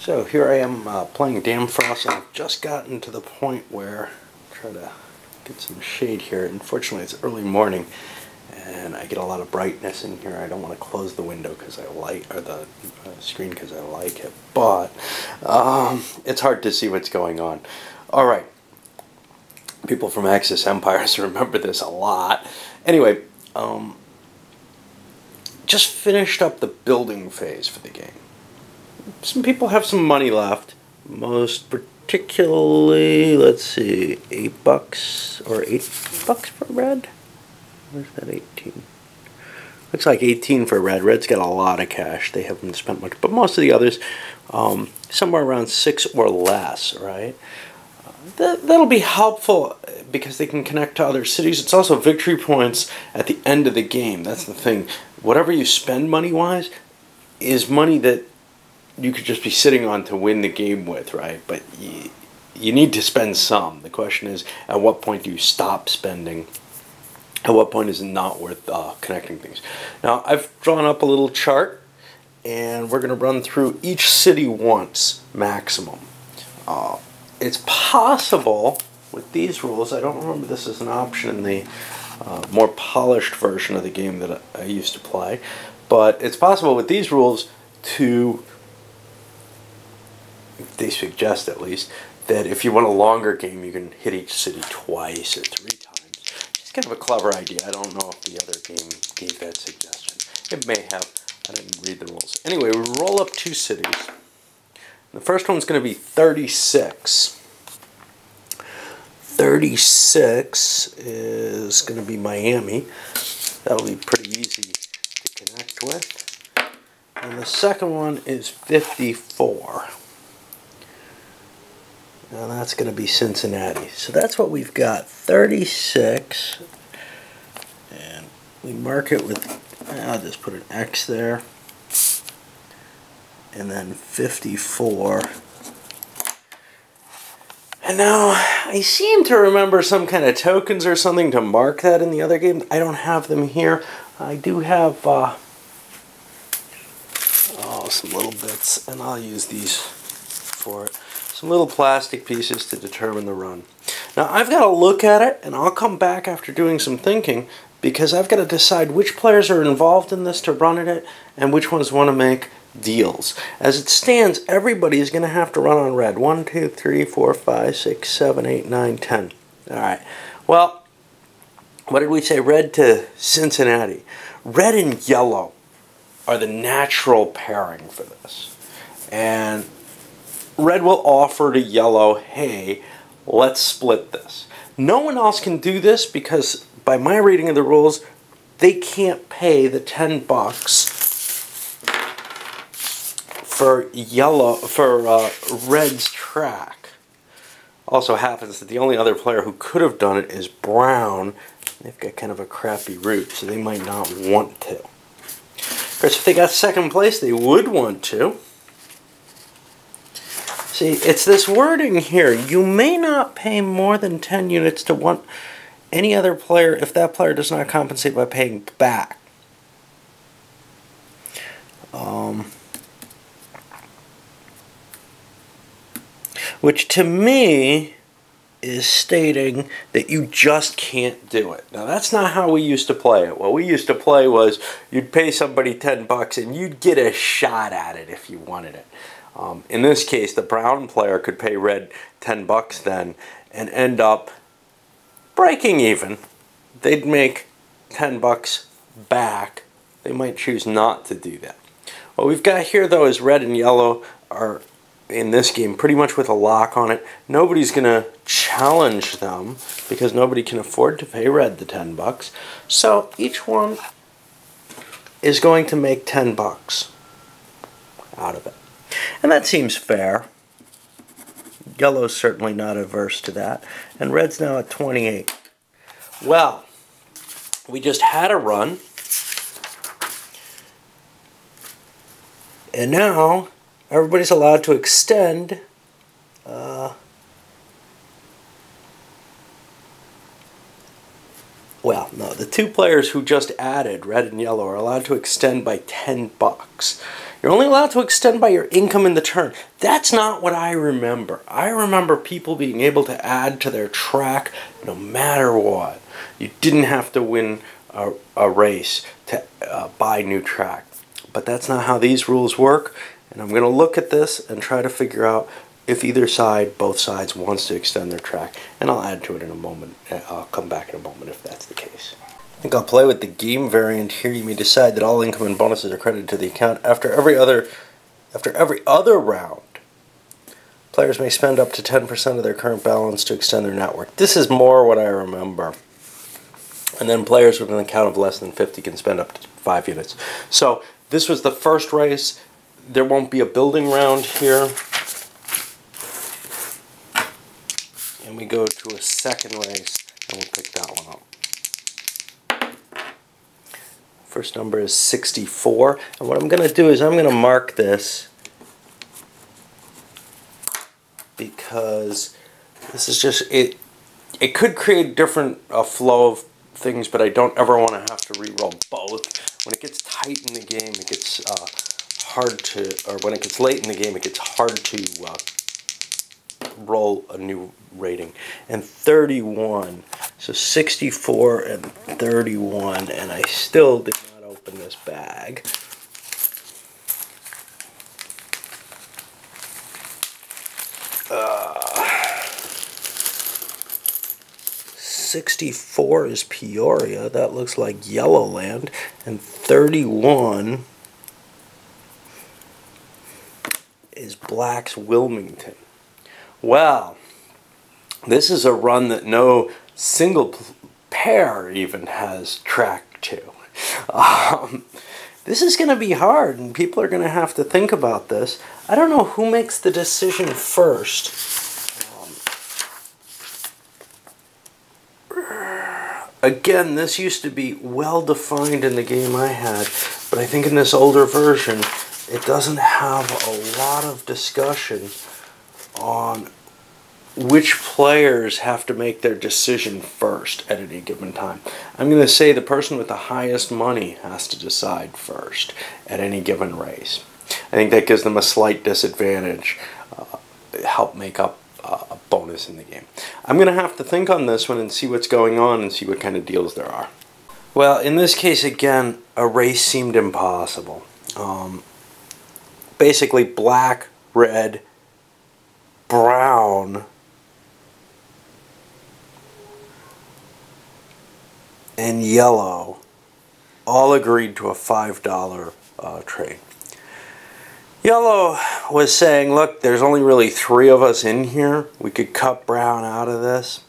So here I am playing Dampfross, and I've just gotten to the point where I try to get some shade here. Unfortunately, it's early morning, and I get a lot of brightness in here. I don't want to close the window because I like, or the screen because I like it, but it's hard to see what's going on. All right, people from Axis Empires remember this a lot. Anyway, just finished up the building phase for the game. Some people have some money left, most particularly, let's see, $8 or $8 for red? Where's that 18? Looks like 18 for red. Red's got a lot of cash. They haven't spent much, but most of the others, somewhere around 6 or less, right? That'll be helpful because they can connect to other cities. It's also victory points at the end of the game. That's the thing. Whatever you spend money-wise is money that you could just be sitting on to win the game with, right? But you need to spend some. The question is, at what point do you stop spending? At what point is it not worth connecting things? Now, I've drawn up a little chart, and we're going to run through each city once, maximum. It's possible with these rules, I don't remember this as an option in the more polished version of the game that I used to play, but it's possible with these rules to, they suggest at least, that if you want a longer game, you can hit each city twice or 3 times. It's kind of a clever idea. I don't know if the other game gave that suggestion. It may have. I didn't read the rules. Anyway, we roll up 2 cities. The first one's going to be 36. 36 is going to be Miami. That'll be pretty easy to connect with. And the second one is 54. Now that's going to be Cincinnati. So that's what we've got, 36. And we mark it with, I'll just put an X there. And then 54. And now I seem to remember some kind of tokens or something to mark that in the other game. I don't have them here. I do have some little bits, and I'll use these for it. Some little plastic pieces to determine the run. Now I've got to look at it, and I'll come back after doing some thinking, because I've got to decide which players are involved in this to run it and which ones want to make deals. As it stands, everybody is going to have to run on red. 1, 2, 3, 4, 5, 6, 7, 8, 9, 10. Alright, well, what did we say? Red to Cincinnati. Red and yellow are the natural pairing for this. And red will offer to yellow, hey, let's split this. No one else can do this because, by my reading of the rules, they can't pay the $10 for red's track. Also happens that the only other player who could have done it is brown. They've got kind of a crappy route, so they might not want to. Of course, if they got second place, they would want to. See, it's this wording here. You may not pay more than 10 units to any other player if that player does not compensate by paying back. Which to me is stating that you just can't do it. Now that's not how we used to play it. What we used to play was you'd pay somebody $10 and you'd get a shot at it if you wanted it. In this case, the brown player could pay red $10 then and end up breaking even. They'd make $10 back. They might choose not to do that. What we've got here though is red and yellow are in this game pretty much with a lock on it. Nobody's going to challenge them because nobody can afford to pay red the $10. So each one is going to make $10 out of it. And that seems fair. Yellow's certainly not averse to that. And red's now at 28. Well, we just had a run. And now everybody's allowed to extend well, no, the 2 players who just added, red and yellow, are allowed to extend by $10. You're only allowed to extend by your income in the turn. That's not what I remember. I remember people being able to add to their track no matter what. You didn't have to win a race to buy new track. But that's not how these rules work. And I'm going to look at this and try to figure out if either side, both sides, wants to extend their track. And I'll add to it in a moment. I'll come back in a moment if that's the case. I think I'll play with the game variant here. You may decide that all income and bonuses are credited to the account after every other round. Players may spend up to 10% of their current balance to extend their network. This is more what I remember. And then players with an account of less than 50 can spend up to 5 units. So this was the first race. There won't be a building round here. And we go to a second race, and we'll pick that one up. First number is 64. And what I'm going to do is I'm going to mark this because this is just, it could create different flow of things, but I don't ever want to have to re-roll both. When it gets tight in the game, it gets hard to, or when it gets late in the game, it gets hard to roll a new rating. And 31, so 64 and 31, and I still did not open this bag. Uh, 64 is Peoria, that looks like Yellowland, and 31 is Black's Wilmington. Well, this is a run that no single pair even has track to. This is going to be hard, and people are going to have to think about this. I don't know who makes the decision first. Again, this used to be well defined in the game I had, but I think in this older version, it doesn't have a lot of discussion on which players have to make their decision first at any given time. I'm going to say the person with the highest money has to decide first at any given race. I think that gives them a slight disadvantage, help make up a bonus in the game. I'm going to have to think on this one and see what's going on and see what kind of deals there are. Well, in this case, again, a race seemed impossible. Basically, black, red, brown, and yellow all agreed to a $5 trade. Yellow was saying, look, there's only really 3 of us in here. We could cut brown out of this.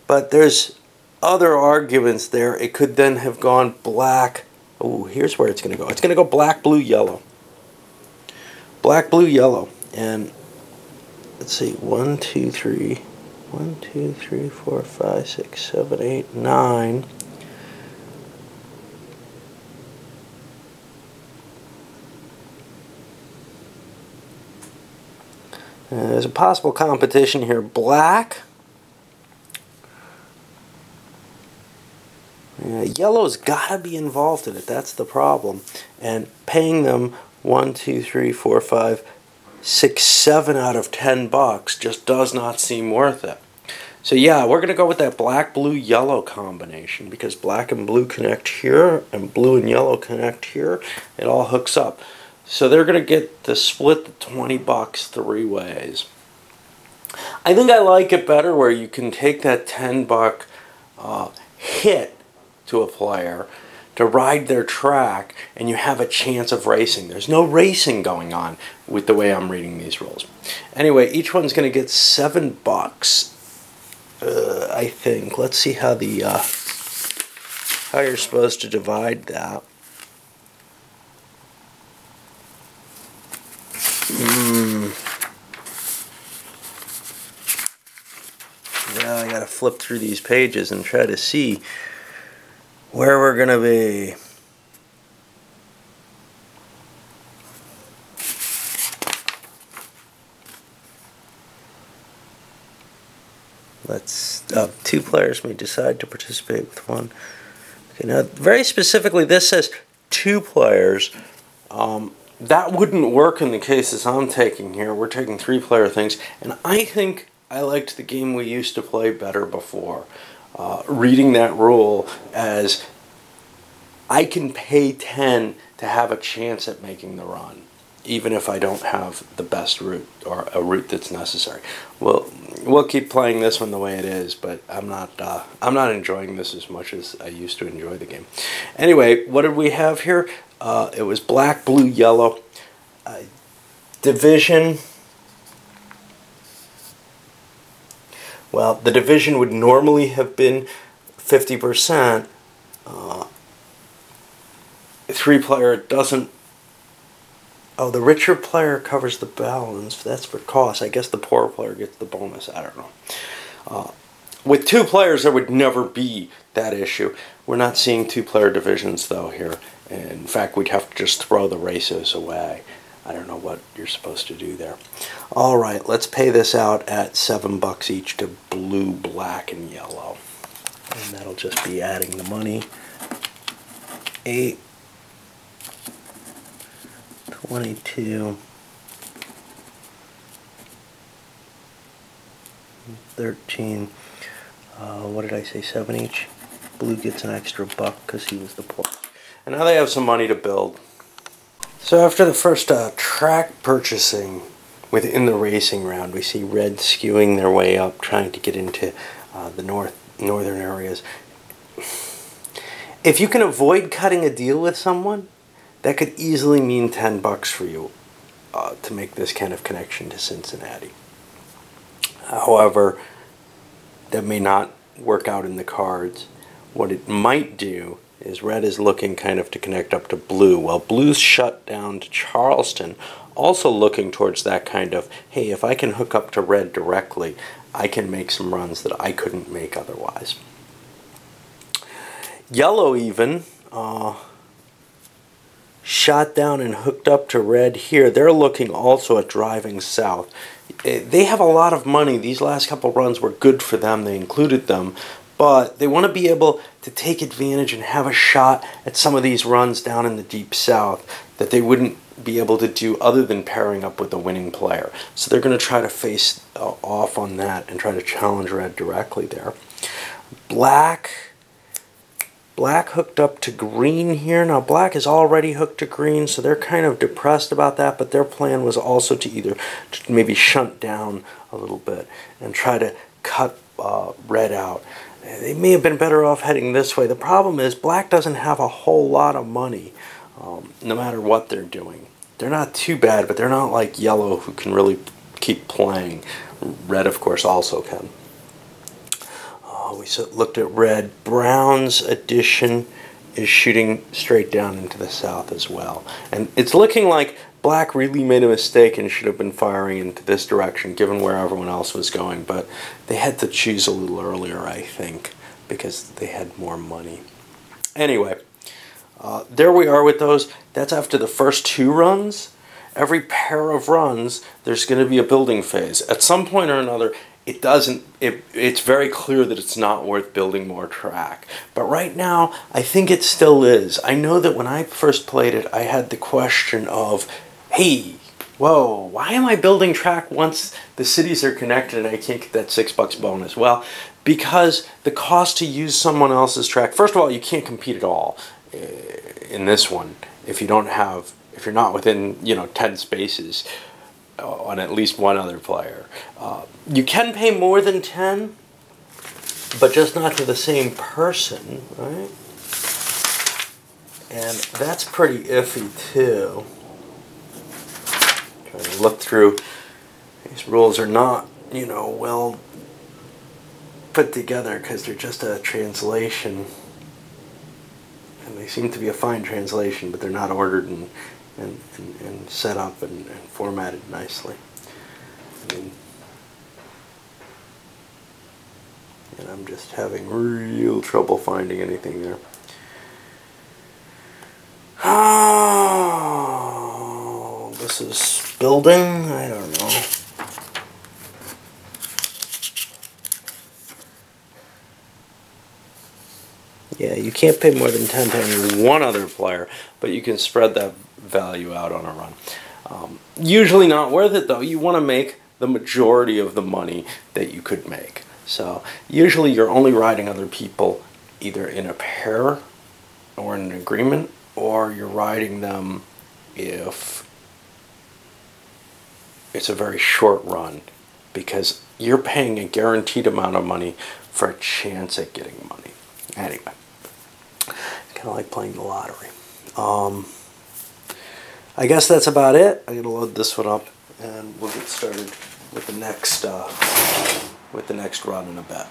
But there's other arguments there. It could then have gone black. Oh, here's where it's going to go. It's going to go black, blue, yellow. Black, blue, yellow. And let's see, 1, 2, 3. 1, 2, 3, 4, 5, 6, 7, 8, 9. There's a possible competition here. Black. Yellow's got to be involved in it. That's the problem. And paying them 1, 2, 3, 4, 5, 6, 7 out of $10 just does not seem worth it. So yeah, we're going to go with that black, blue, yellow combination because black and blue connect here and blue and yellow connect here. It all hooks up. So they're going to get to split the $20 3 ways. I think I like it better where you can take that $10 hit to a player to ride their track and you have a chance of racing. There's no racing going on with the way I'm reading these rules. Anyway, each one's going to get $7, I think. Let's see how the how you're supposed to divide that. Yeah, I gotta flip through these pages and try to see where we're gonna be. Let's 2 players may decide to participate with 1. Okay, now very specifically this says 2 players. that wouldn't work in the cases I'm taking here. We're taking 3-player things, and I think I liked the game we used to play better before. Reading that rule as I can pay 10 to have a chance at making the run, even if I don't have the best route or a route that's necessary. We'll keep playing this one the way it is, but I'm not enjoying this as much as I used to enjoy the game. Anyway, what did we have here? It was black, blue, yellow. Division. Well, the division would normally have been 50%. 3-player doesn't. Oh, the richer player covers the balance. That's for cost. I guess the poorer player gets the bonus. I don't know. With 2 players, there would never be that issue. We're not seeing 2-player divisions, though, here. In fact, we'd have to just throw the races away. I don't know what you're supposed to do there. All right, let's pay this out at $7 each to blue, black, and yellow. And that'll just be adding the money. 8, 22, 13. What did I say? 7 each. Blue gets an extra $1 because he was the poor. And now they have some money to build. So after the first track purchasing within the racing round, we see red skewing their way up, trying to get into the northern areas. If you can avoid cutting a deal with someone, that could easily mean $10 for you to make this kind of connection to Cincinnati. However, that may not work out in the cards. What it might do is red is looking kind of to connect up to blue, while blue's shut down to Charleston, also looking towards that kind of, hey, if I can hook up to red directly, I can make some runs that I couldn't make otherwise. Yellow even shot down and hooked up to red here. They're looking also at driving south. They have a lot of money. These last couple runs were good for them. They included them. But they want to be able to take advantage and have a shot at some of these runs down in the deep south that they wouldn't be able to do other than pairing up with a winning player. So they're going to try to face off on that and try to challenge red directly there. Black hooked up to green here. Now black is already hooked to green, so they're kind of depressed about that, but their plan was also to either maybe shunt down a little bit and try to cut red out. They may have been better off heading this way. The problem is black doesn't have a whole lot of money, no matter what they're doing. They're not too bad, but they're not like yellow, who can really keep playing. Red, of course, also can. We looked at red. Brown's addition is shooting straight down into the south as well. And it's looking like black really made a mistake and should have been firing into this direction, given where everyone else was going. But they had to choose a little earlier, I think, because they had more money. Anyway, there we are with those. That's after the first 2 runs. Every pair of runs, there's going to be a building phase. At some point or another, it's very clear that it's not worth building more track. But right now, I think it still is. I know that when I first played it, I had the question of, hey, whoa, why am I building track once the cities are connected and I can't get that $6 bonus? Well, because the cost to use someone else's track, first of all, you can't compete at all in this one if you're not within 10 spaces on at least one other player. You can pay more than 10, but just not to the same person, right? And that's pretty iffy too. Trying to look through, these rules are not, well put together because they're just a translation. And they seem to be a fine translation, but they're not ordered and set up and formatted nicely. And I'm just having real trouble finding anything there. Oh, this is building? I don't know. Yeah, you can't pay more than 10 to any one other player, but you can spread that value out on a run. Usually not worth it though. You want to make the majority of the money that you could make. So usually you're only riding other people either in a pair or in an agreement, or you're riding them if it's a very short run, because you're paying a guaranteed amount of money for a chance at getting money. Anyway, kind of like playing the lottery. I guess that's about it. I'm gonna load this one up, and we'll get started with the next run in a bit.